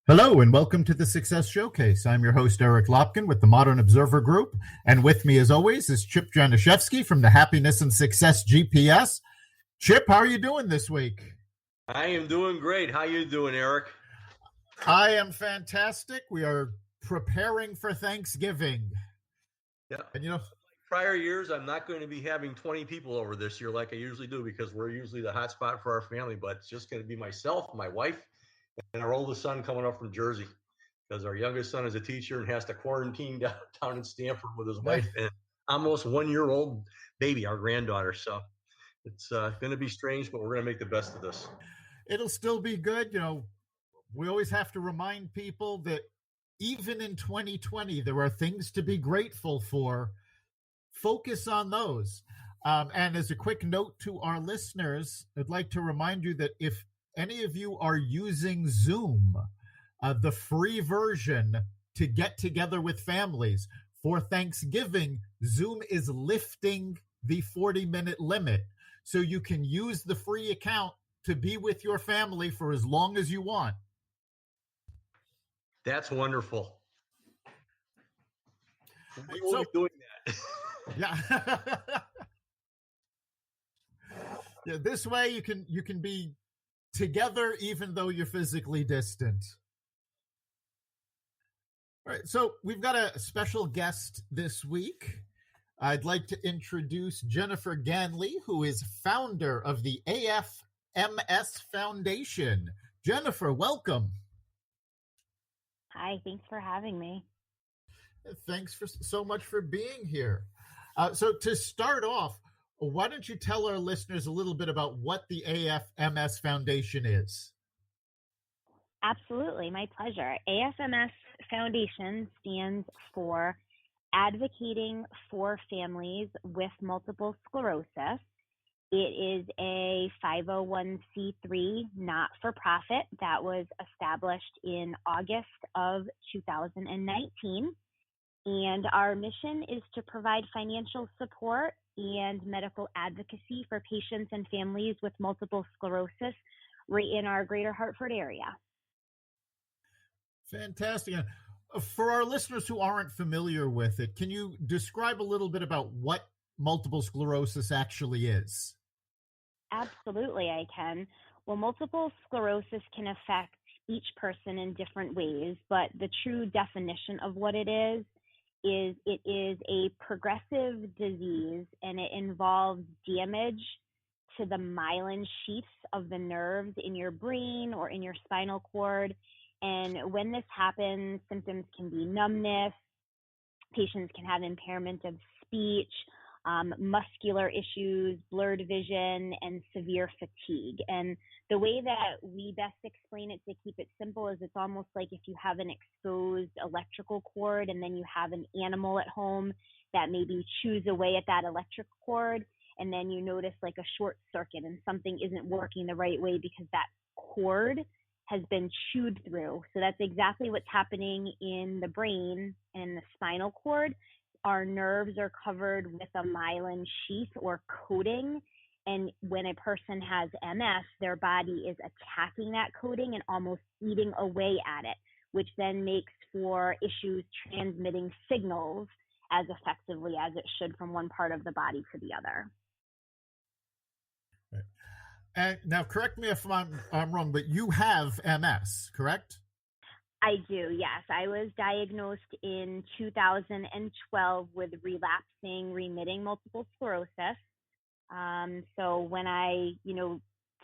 Hello and welcome to the Success Showcase. I'm your host, Eric Lopkin with the Modern Observer Group. And with me, as always, is Chip Janiszewski from the Happiness and Success GPS. Chip, how are you doing this week? I am doing great. How you doing, Eric? I am fantastic. We are preparing for Thanksgiving. Yeah. And prior years, I'm not going to be having 20 people over this year like I usually do because we're usually the hot spot for our family, but it's just going to be myself, my wife, and our oldest son coming up from Jersey because our youngest son is a teacher and has to quarantine down in Stanford with his wife and almost 1-year-old baby, our granddaughter. So it's going to be strange, but we're going to make the best of this. It'll still be good. We always have to remind people that even in 2020, there are things to be grateful for. Focus on those. And as a quick note to our listeners, I'd like to remind you that if any of you are using Zoom, the free version to get together with families for Thanksgiving, Zoom is lifting the 40-minute limit. So you can use the free account to be with your family for as long as you want. That's wonderful. We will be doing that. Yeah. Yeah. This way you can be together even though you're physically distant. All right. So we've got a special guest this week. I'd like to introduce Jennifer Ganley, who is founder of the AFMS Foundation. Jennifer, welcome. Hi, thanks for having me. Thanks so much for being here. So to start off, why don't you tell our listeners a little bit about what the AFMS Foundation is? Absolutely, my pleasure. AFMS Foundation stands for Advocating for Families with Multiple Sclerosis. It is a 501c3 not-for-profit that was established in August of 2019. And our mission is to provide financial support and medical advocacy for patients and families with multiple sclerosis right in our greater Hartford area. Fantastic. For our listeners who aren't familiar with it, can you describe a little bit about what multiple sclerosis actually is? Absolutely, I can. Well, multiple sclerosis can affect each person in different ways, but the true definition of what it is it is a progressive disease, and it involves damage to the myelin sheaths of the nerves in your brain or in your spinal cord. And when this happens, symptoms can be numbness, patients can have impairment of speech, muscular issues, blurred vision, and severe fatigue. And the way that we best explain it to keep it simple is it's almost like if you have an exposed electrical cord and then you have an animal at home that maybe chews away at that electric cord, and then you notice like a short circuit and something isn't working the right way because that cord has been chewed through. So that's exactly what's happening in the brain and the spinal cord. Our nerves are covered with a myelin sheath or coating. And when a person has MS, their body is attacking that coating and almost eating away at it, which then makes for issues transmitting signals as effectively as it should from one part of the body to the other. And now, correct me if I'm wrong, but you have MS, correct? I do, yes. I was diagnosed in 2012 with relapsing, remitting multiple sclerosis. So when I,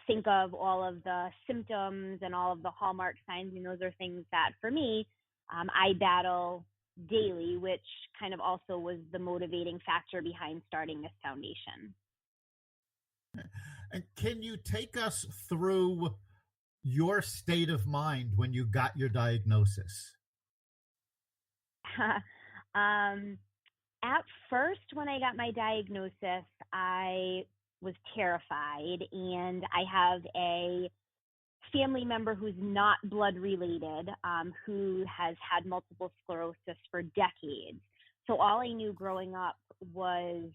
think of all of the symptoms and all of the hallmark signs, and those are things that, for me, I battle daily, which kind of also was the motivating factor behind starting this foundation. And can you take us through your state of mind when you got your diagnosis? At first, when I got my diagnosis, I was terrified, and I have a family member who's not blood related, who has had multiple sclerosis for decades. So all I knew growing up was,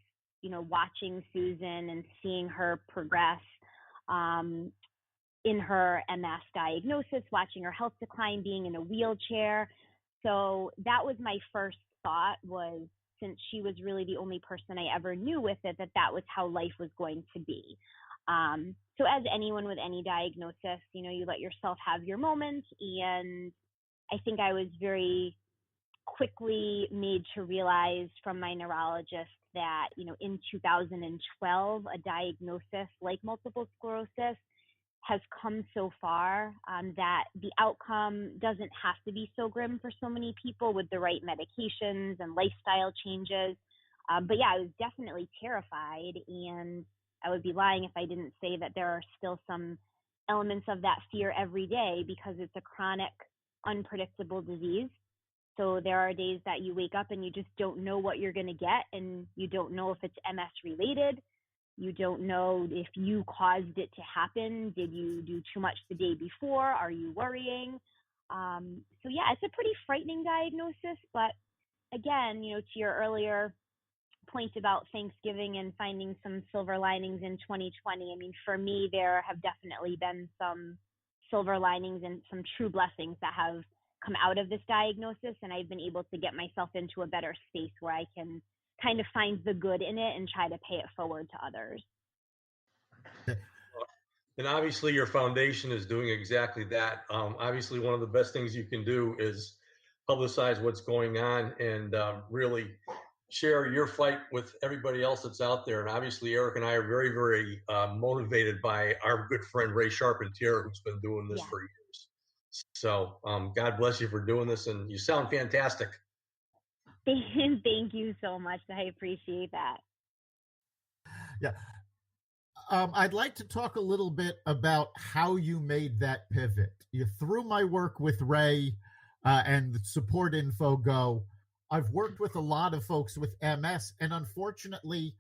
watching Susan and seeing her progress. in her MS diagnosis, watching her health decline, being in a wheelchair. So that was my first thought, was since she was really the only person I ever knew with it, that was how life was going to be. So as anyone with any diagnosis, you let yourself have your moments. And I think I was very quickly made to realize from my neurologist that, in 2012, a diagnosis like multiple sclerosis has come so far that the outcome doesn't have to be so grim for so many people with the right medications and lifestyle changes. But yeah, I was definitely terrified, and I would be lying if I didn't say that there are still some elements of that fear every day, because it's a chronic, unpredictable disease. So there are days that you wake up and you just don't know what you're going to get, and you don't know if it's MS related. You don't know if you caused it to happen. Did you do too much the day before? Are you worrying? So yeah, it's a pretty frightening diagnosis. But again, to your earlier point about Thanksgiving and finding some silver linings in 2020, I mean, for me, there have definitely been some silver linings and some true blessings that have come out of this diagnosis. And I've been able to get myself into a better space where I can kind of find the good in it and try to pay it forward to others. And obviously your foundation is doing exactly that. Obviously one of the best things you can do is publicize what's going on and really share your fight with everybody else that's out there. And obviously Eric and I are very, very motivated by our good friend Ray Charpentier, who's been doing this for years. So God bless you for doing this, and you sound fantastic. Thank you so much. I appreciate that. Yeah. I'd like to talk a little bit about how you made that pivot. Through my work with Ray and the Support Info Go, I've worked with a lot of folks with MS, and unfortunately,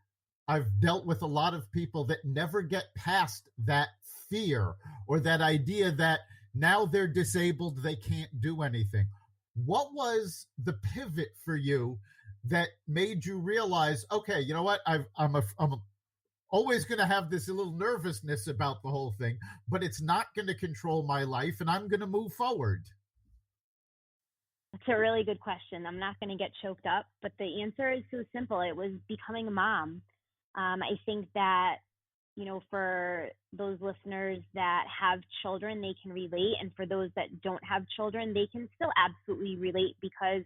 I've dealt with a lot of people that never get past that fear or that idea that now they're disabled, they can't do anything. What was the pivot for you that made you realize, okay, you know what, I'm always going to have this little nervousness about the whole thing, but it's not going to control my life, and I'm going to move forward? That's a really good question. I'm not going to get choked up, but the answer is so simple. It was becoming a mom. I think that, for those listeners that have children, they can relate. And for those that don't have children, they can still absolutely relate, because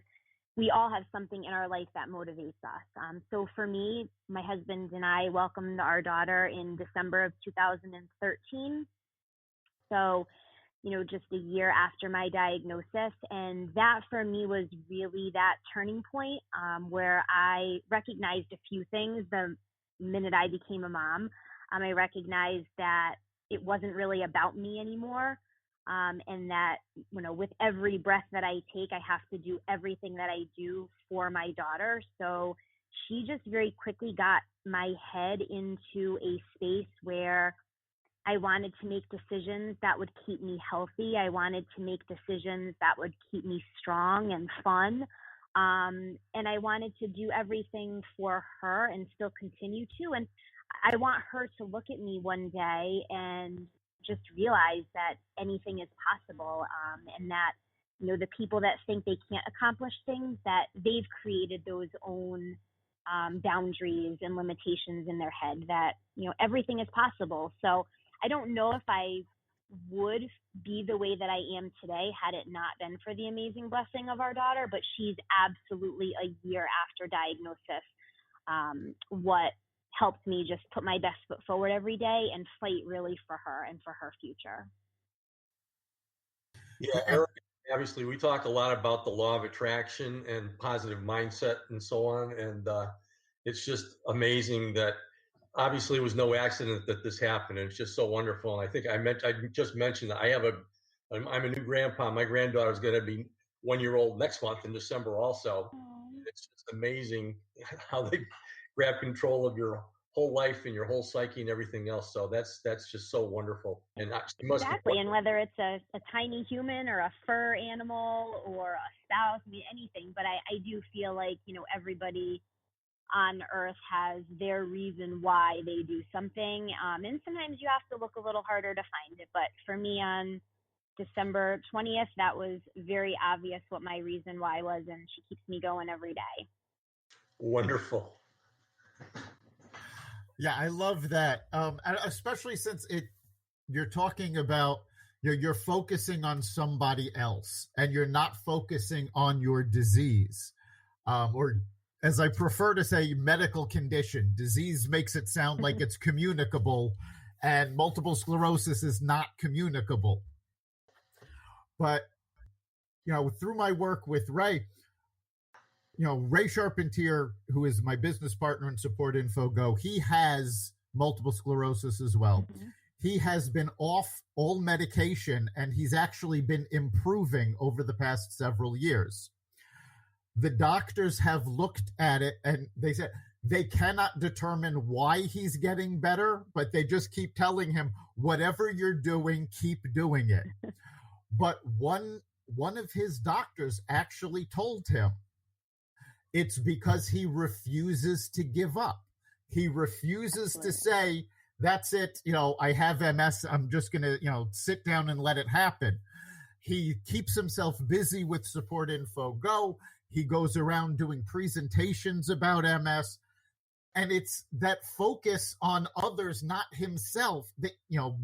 we all have something in our life that motivates us. So for me, my husband and I welcomed our daughter in December of 2013. So, just a year after my diagnosis. And that for me was really that turning point where I recognized a few things the minute I became a mom. I recognized that it wasn't really about me anymore. And that, with every breath that I take, I have to do everything that I do for my daughter. So she just very quickly got my head into a space where I wanted to make decisions that would keep me healthy. I wanted to make decisions that would keep me strong and fun. And I wanted to do everything for her and still continue to. And I want her to look at me one day and just realize that anything is possible, and that, the people that think they can't accomplish things, that they've created those own boundaries and limitations in their head, that, everything is possible. So I don't know if I would be the way that I am today had it not been for the amazing blessing of our daughter, but she's absolutely, a year after diagnosis, what helped me just put my best foot forward every day and fight really for her and for her future. Yeah, Eric, obviously we talk a lot about the law of attraction and positive mindset and so on. And it's just amazing that obviously it was no accident that this happened. And it's just so wonderful. And I think I just mentioned that I'm a new grandpa. My granddaughter's going to be 1 year old next month in December also. It's just amazing how they grab control of your whole life and your whole psyche and everything else. So that's just so wonderful. And exactly. And whether it's a tiny human or a fur animal or a spouse, I mean, anything, but I do feel like, everybody on earth has their reason why they do something. And sometimes you have to look a little harder to find it. But for me on December 20th, that was very obvious what my reason why was, and she keeps me going every day. Wonderful. Yeah, I love that. And especially since you're talking about you're focusing on somebody else and you're not focusing on your disease, or as I prefer to say, medical condition. Disease makes it sound like it's communicable, and multiple sclerosis is not communicable. But through my work with Ray, Ray Charpentier, who is my business partner in Support Info Go, he has multiple sclerosis as well. Mm-hmm. He has been off all medication, and he's actually been improving over the past several years. The doctors have looked at it, and they said they cannot determine why he's getting better, but they just keep telling him, whatever you're doing, keep doing it. But one of his doctors actually told him it's because he refuses to give up. He refuses to say, that's it, I have MS, I'm just going to, sit down and let it happen. He keeps himself busy with Support Info Go. He goes around doing presentations about MS. And it's that focus on others, not himself, that,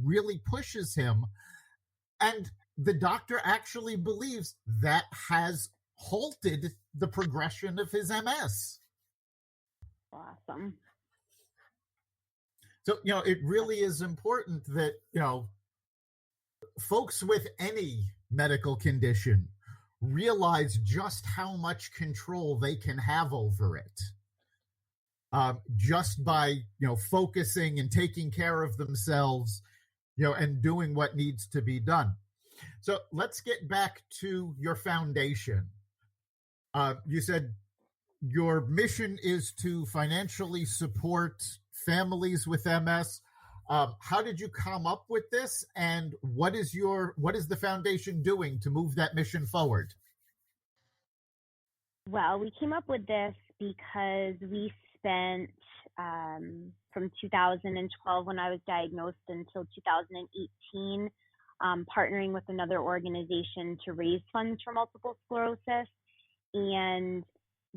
really pushes him. And the doctor actually believes that has halted the progression of his MS. Awesome. So, it really is important that, folks with any medical condition realize just how much control they can have over it. Just by, focusing and taking care of themselves, and doing what needs to be done. So let's get back to your foundation. You said your mission is to financially support families with MS. How did you come up with this, and what is the foundation doing to move that mission forward? Well, we came up with this because we spent from 2012 when I was diagnosed until 2018 partnering with another organization to raise funds for multiple sclerosis. And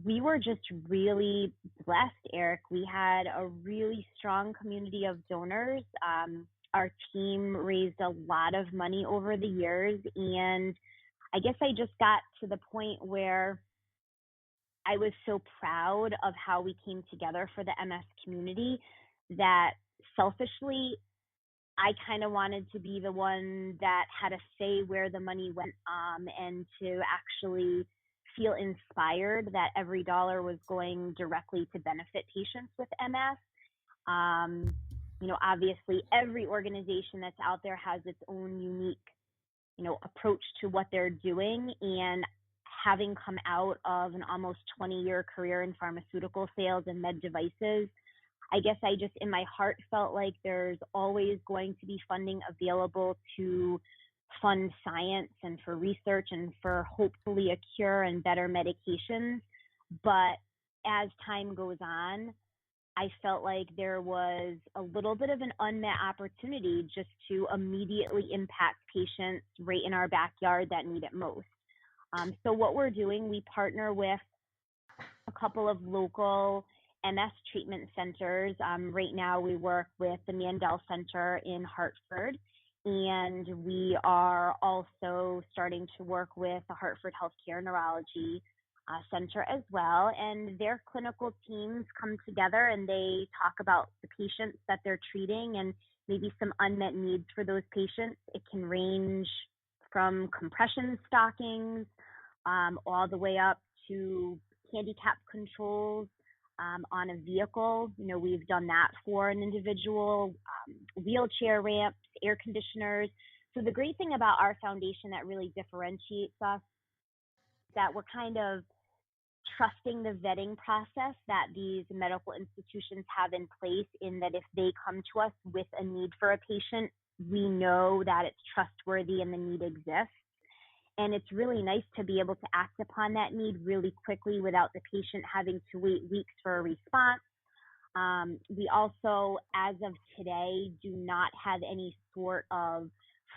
we were just really blessed, Eric. We had a really strong community of donors. Our team raised a lot of money over the years. And I guess I just got to the point where I was so proud of how we came together for the MS community that selfishly, I kind of wanted to be the one that had a say where the money went, and to actually feel inspired that every dollar was going directly to benefit patients with MS. Obviously every organization that's out there has its own unique, approach to what they're doing. And having come out of an almost 20-year career in pharmaceutical sales and med devices, I guess I just in my heart felt like there's always going to be funding available to fund science and for research and for hopefully a cure and better medications. But as time goes on, I felt like there was a little bit of an unmet opportunity just to immediately impact patients right in our backyard that need it most. So what we're doing, we partner with a couple of local MS treatment centers. Right now we work with the Mandel Center in Hartford, and we are also starting to work with the Hartford Healthcare Neurology Center as well. And their clinical teams come together and they talk about the patients that they're treating and maybe some unmet needs for those patients. It can range from compression stockings all the way up to handicap controls on a vehicle. We've done that for an individual, wheelchair ramps, air conditioners. So the great thing about our foundation that really differentiates us is that we're kind of trusting the vetting process that these medical institutions have in place, in that if they come to us with a need for a patient, we know that it's trustworthy and the need exists. And it's really nice to be able to act upon that need really quickly without the patient having to wait weeks for a response. We also, as of today, do not have any sort of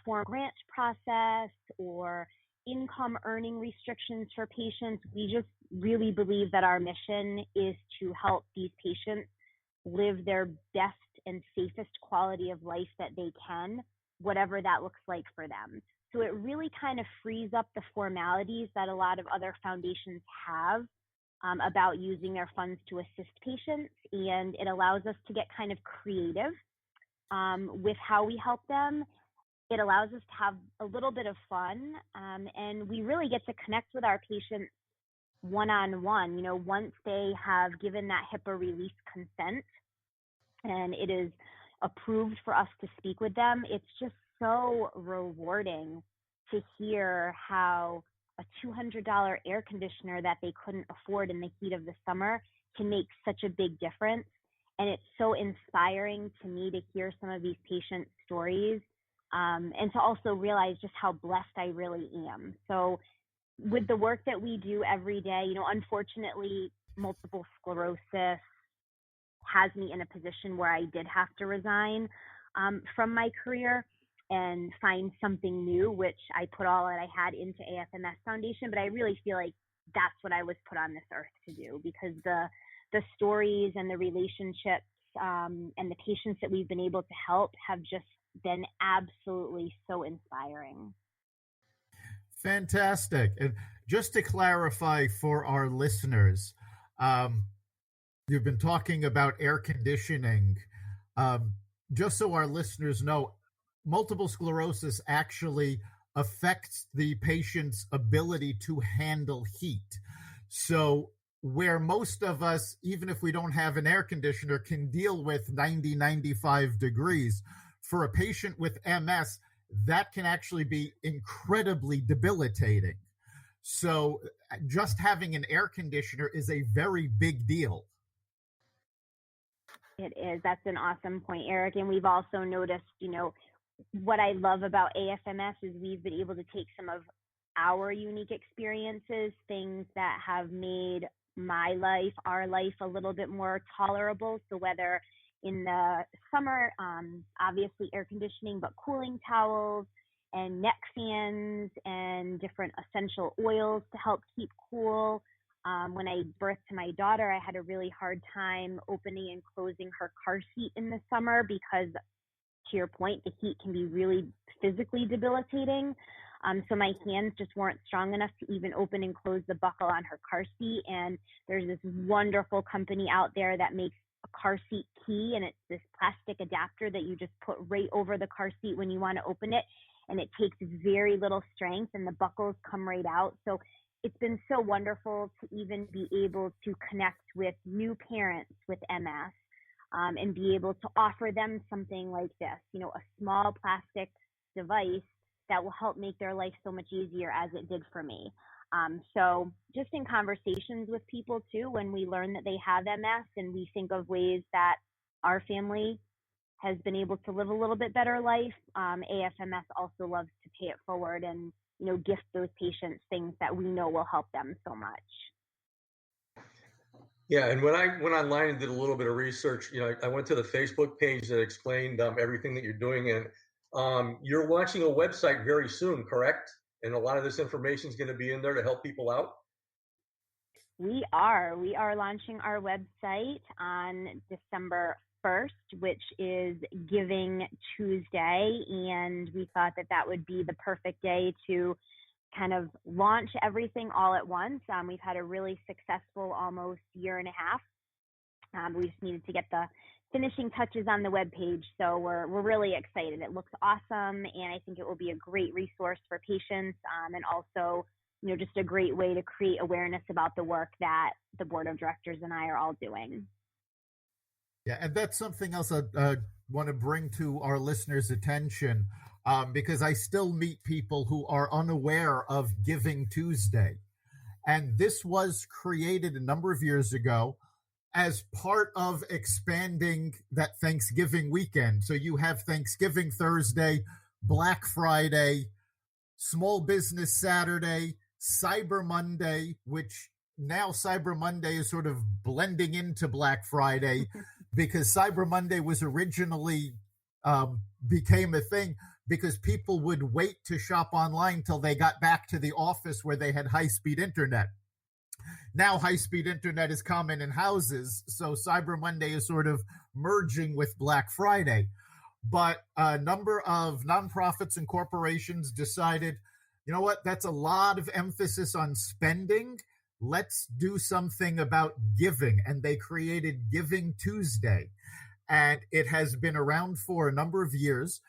form grant process or income earning restrictions for patients. We just really believe that our mission is to help these patients live their best and safest quality of life that they can, whatever that looks like for them. So it really kind of frees up the formalities that a lot of other foundations have about using their funds to assist patients, and it allows us to get kind of creative with how we help them. It allows us to have a little bit of fun, and we really get to connect with our patients one-on-one. You know, once they have given that HIPAA release consent and it is approved for us to speak with them, it's just so rewarding to hear how a $200 air conditioner that they couldn't afford in the heat of the summer can make such a big difference. And it's so inspiring to me to hear some of these patients' stories, and to also realize just how blessed I really am. So with the work that we do every day, you know, unfortunately, multiple sclerosis has me in a position where I did have to resign from my career and find something new, which I put all that I had into AFMS Foundation. But I really feel like that's what I was put on this earth to do, because the stories and the relationships and the patients that we've been able to help have just been absolutely so inspiring. Fantastic. And just to clarify for our listeners, you've been talking about air conditioning. Just so our listeners know, multiple sclerosis actually affects the patient's ability to handle heat. So where most of us, even if we don't have an air conditioner, can deal with 90, 95 degrees, for a patient with MS, that can actually be incredibly debilitating. So just having an air conditioner is a very big deal. It is. That's an awesome point, Eric. And we've also noticed, you know, what I love about AFMS is we've been able to take some of our unique experiences, things that have made my life, our life, a little bit more tolerable. So whether in the summer, obviously air conditioning, but cooling towels and neck fans and different essential oils to help keep cool. When I birthed my daughter, I had a really hard time opening and closing her car seat in the summer because, to your point, the heat can be really physically debilitating. So my hands just weren't strong enough to even open and close the buckle on her car seat. And there's this wonderful company out there that makes a car seat key, and it's this plastic adapter that you just put right over the car seat when you want to open it. And it takes very little strength, and the buckles come right out. So it's been so wonderful to even be able to connect with new parents with MS, and be able to offer them something like this, you know, a small plastic device that will help make their life so much easier, as it did for me. So just in conversations with people too, when we learn that they have MS and we think of ways that our family has been able to live a little bit better life, AFMS also loves to pay it forward and, you know, gift those patients things that we know will help them so much. Yeah, and when I went online and did a little bit of research, you know, I went to the Facebook page that explained everything that you're doing, and you're launching a website very soon, correct? And a lot of this information is going to be in there to help people out. We are launching our website on December 1st, which is Giving Tuesday, and we thought that that would be the perfect day to kind of launch everything all at once. We've had a really successful almost year and a half. We just needed to get the finishing touches on the webpage, so we're really excited. It looks awesome, and I think it will be a great resource for patients, and also, you know, just a great way to create awareness about the work that the board of directors and I are all doing. Yeah, and that's something else I want to bring to our listeners' attention, because I still meet people who are unaware of Giving Tuesday. And this was created a number of years ago as part of expanding that Thanksgiving weekend. So you have Thanksgiving Thursday, Black Friday, Small Business Saturday, Cyber Monday, which now Cyber Monday is sort of blending into Black Friday because Cyber Monday was originally became a thing because people would wait to shop online till they got back to the office where they had high-speed internet. Now high-speed internet is common in houses, so Cyber Monday is sort of merging with Black Friday. But a number of nonprofits and corporations decided, you know what, that's a lot of emphasis on spending. Let's do something about giving. And they created Giving Tuesday. And it has been around for a number of years.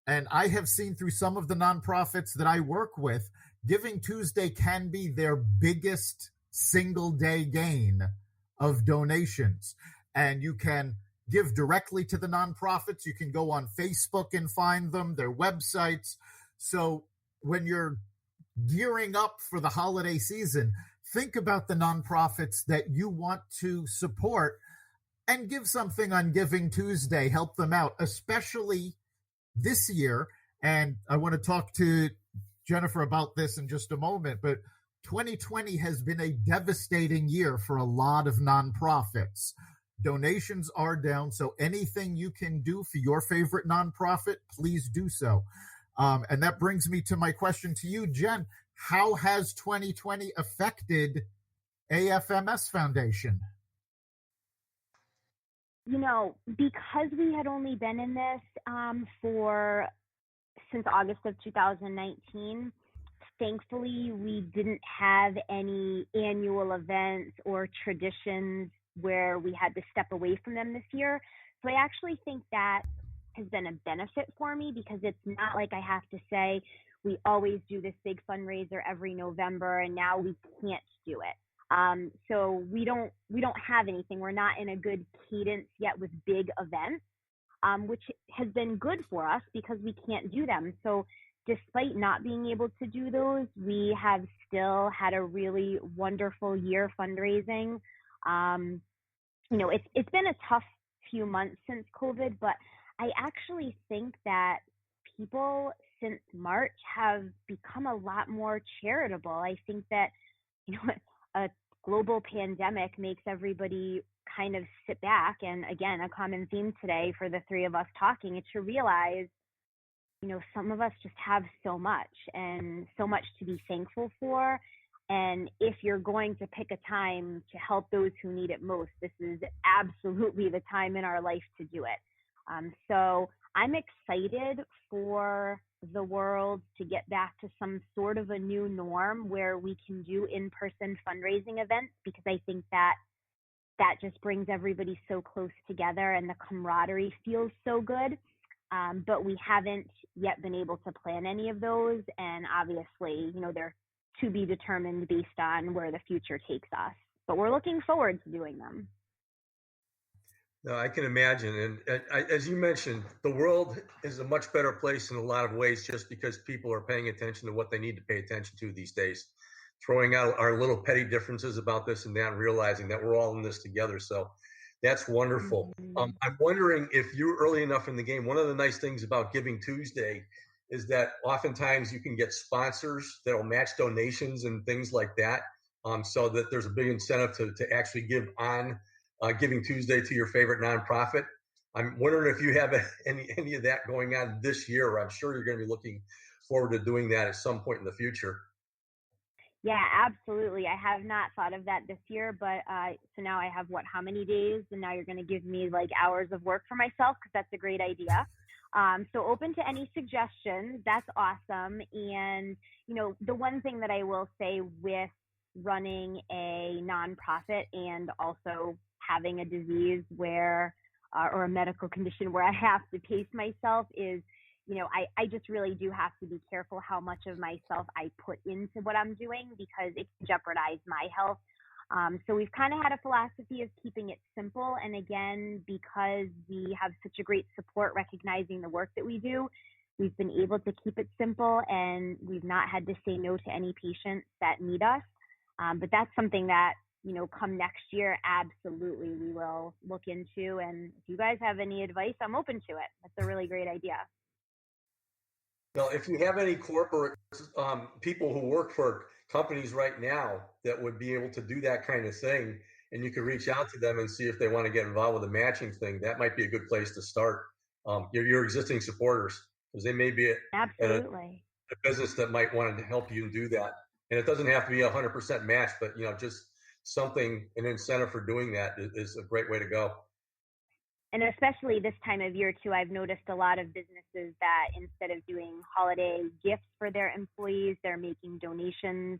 And I have seen through some of the nonprofits that I work with, Giving Tuesday can be their biggest single day gain of donations. And you can give directly to the nonprofits. You can go on Facebook and find them, their websites. So when you're gearing up for the holiday season, think about the nonprofits that you want to support and give something on Giving Tuesday. Help them out, especially this year. And I want to talk to Jennifer about this in just a moment, but 2020 has been a devastating year for a lot of nonprofits. Donations are down, so anything you can do for your favorite nonprofit, please do so. And that brings me to my question to you, Jen. How has 2020 affected AFMS Foundation? You know, because we had only been in this since August of 2019, thankfully we didn't have any annual events or traditions where we had to step away from them this year. So I actually think that has been a benefit for me because it's not like I have to say we always do this big fundraiser every November and now we can't do it. So we don't have anything. We're not in a good cadence yet with big events, which has been good for us because we can't do them. So despite not being able to do those, we have still had a really wonderful year fundraising. You know, it's been a tough few months since COVID, but I actually think that people since March have become a lot more charitable. I think that, you know, a global pandemic makes everybody kind of sit back. And again, a common theme today for the three of us talking is to realize, you know, some of us just have so much and so much to be thankful for. And if you're going to pick a time to help those who need it most, this is absolutely the time in our life to do it. So I'm excited for the world to get back to some sort of a new norm where we can do in-person fundraising events, because I think that just brings everybody so close together and the camaraderie feels so good. But we haven't yet been able to plan any of those. And obviously, you know, they're to be determined based on where the future takes us. But we're looking forward to doing them. No, I can imagine. And as you mentioned, the world is a much better place in a lot of ways just because people are paying attention to what they need to pay attention to these days. Throwing out our little petty differences about this and that and realizing that we're all in this together. So that's wonderful. Mm-hmm. I'm wondering if you're early enough in the game. One of the nice things about Giving Tuesday is that oftentimes you can get sponsors that'll match donations and things like that. So that there's a big incentive to actually give on Giving Tuesday to your favorite nonprofit. I'm wondering if you have any of that going on this year. I'm sure you're going to be looking forward to doing that at some point in the future. Yeah, absolutely. I have not thought of that this year, but so now I have how many days? And now you're going to give me like hours of work for myself, because that's a great idea. So open to any suggestions. That's awesome. And, you know, the one thing that I will say with running a nonprofit and also having a disease where, or a medical condition where I have to pace myself is, you know, I just really do have to be careful how much of myself I put into what I'm doing, because it can jeopardize my health. So we've kind of had a philosophy of keeping it simple. And again, because we have such a great support recognizing the work that we do, we've been able to keep it simple, and we've not had to say no to any patients that need us. But that's something that, you know, come next year, absolutely we will look into. And if you guys have any advice, I'm open to it. That's a really great idea. Now, if you have any corporate people who work for companies right now that would be able to do that kind of thing, and you could reach out to them and see if they want to get involved with the matching thing, that might be a good place to start. Your existing supporters, because they may be at a business that might want to help you do that. And it doesn't have to be 100% match, but just something, an incentive for doing that is a great way to go. And especially this time of year too, I've noticed a lot of businesses that instead of doing holiday gifts for their employees, they're making donations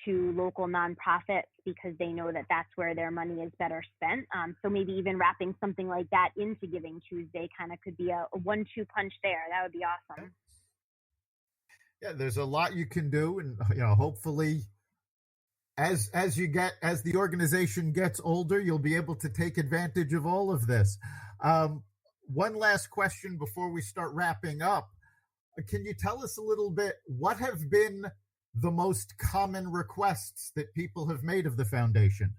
to local nonprofits because they know that that's where their money is better spent. So maybe even wrapping something like that into Giving Tuesday kind of could be a 1-2 punch there. That would be awesome. Yeah, there's a lot you can do, and hopefully as the organization gets older, you'll be able to take advantage of all of this. One last question before we start wrapping up. Can you tell us a little bit, what have been the most common requests that people have made of the foundation?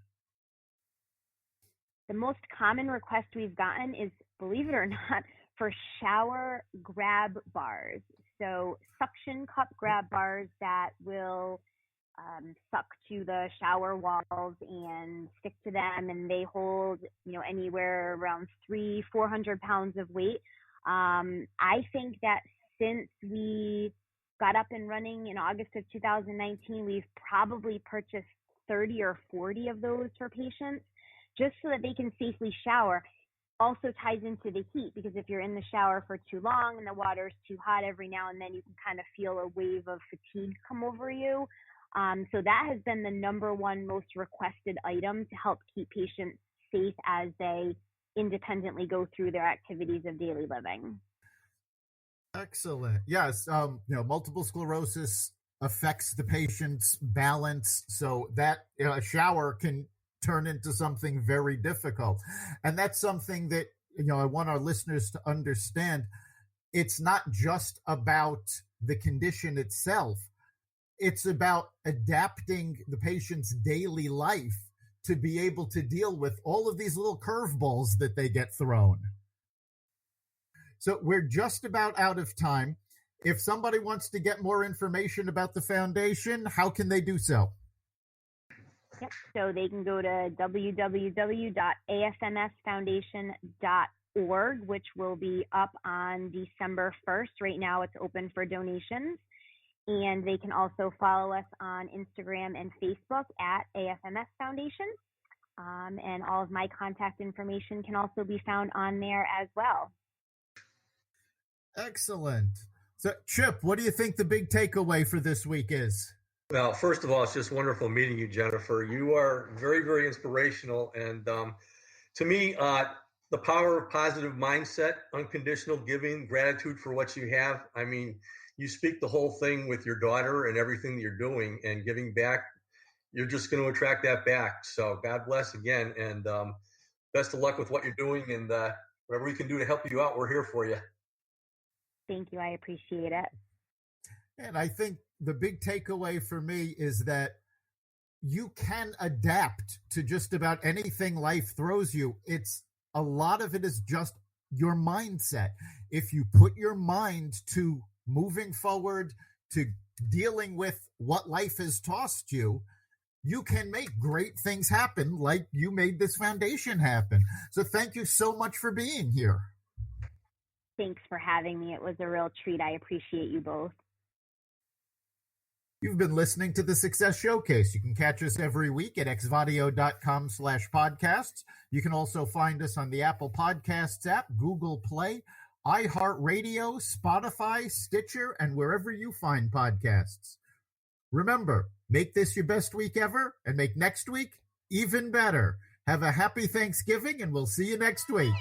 The most common request we've gotten is, believe it or not, for shower grab bars. So suction cup grab bars that will suck to the shower walls and stick to them, and they hold anywhere around 300-400 pounds of weight. I think that since we got up and running in August of 2019, we've probably purchased 30 or 40 of those for patients, just so that they can safely shower. Also ties into the heat, because if you're in the shower for too long and the water's too hot, every now and then you can kind of feel a wave of fatigue come over you. So that has been the number one most requested item to help keep patients safe as they independently go through their activities of daily living. Excellent. Yes. Multiple sclerosis affects the patient's balance, so that a shower can turn into something very difficult. And that's something that, I want our listeners to understand. It's not just about the condition itself. It's about adapting the patient's daily life to be able to deal with all of these little curveballs that they get thrown. So we're just about out of time. If somebody wants to get more information about the foundation, how can they do so? Yep. So they can go to www.afmsfoundation.org, which will be up on December 1st. Right now it's open for donations. And they can also follow us on Instagram and Facebook at AFMS Foundation. And all of my contact information can also be found on there as well. Excellent. So, Chip, what do you think the big takeaway for this week is? Well, first of all, it's just wonderful meeting you, Jennifer. You are very, very inspirational. And to me, the power of positive mindset, unconditional giving, gratitude for what you have. I mean, you speak the whole thing with your daughter and everything that you're doing and giving back. You're just going to attract that back. So God bless again. And best of luck with what you're doing. And whatever we can do to help you out, we're here for you. Thank you. I appreciate it. And I think the big takeaway for me is that you can adapt to just about anything life throws you. A lot of it is just your mindset. If you put your mind to moving forward, to dealing with what life has tossed you, you can make great things happen, like you made this foundation happen. So thank you so much for being here. Thanks for having me. It was a real treat. I appreciate you both. You've been listening to the Success Showcase. You can catch us every week at xvadio.com/podcasts. You can also find us on the Apple Podcasts app, Google Play, iHeartRadio, Spotify, Stitcher, and wherever you find podcasts. Remember, make this your best week ever and make next week even better. Have a happy Thanksgiving, and we'll see you next week.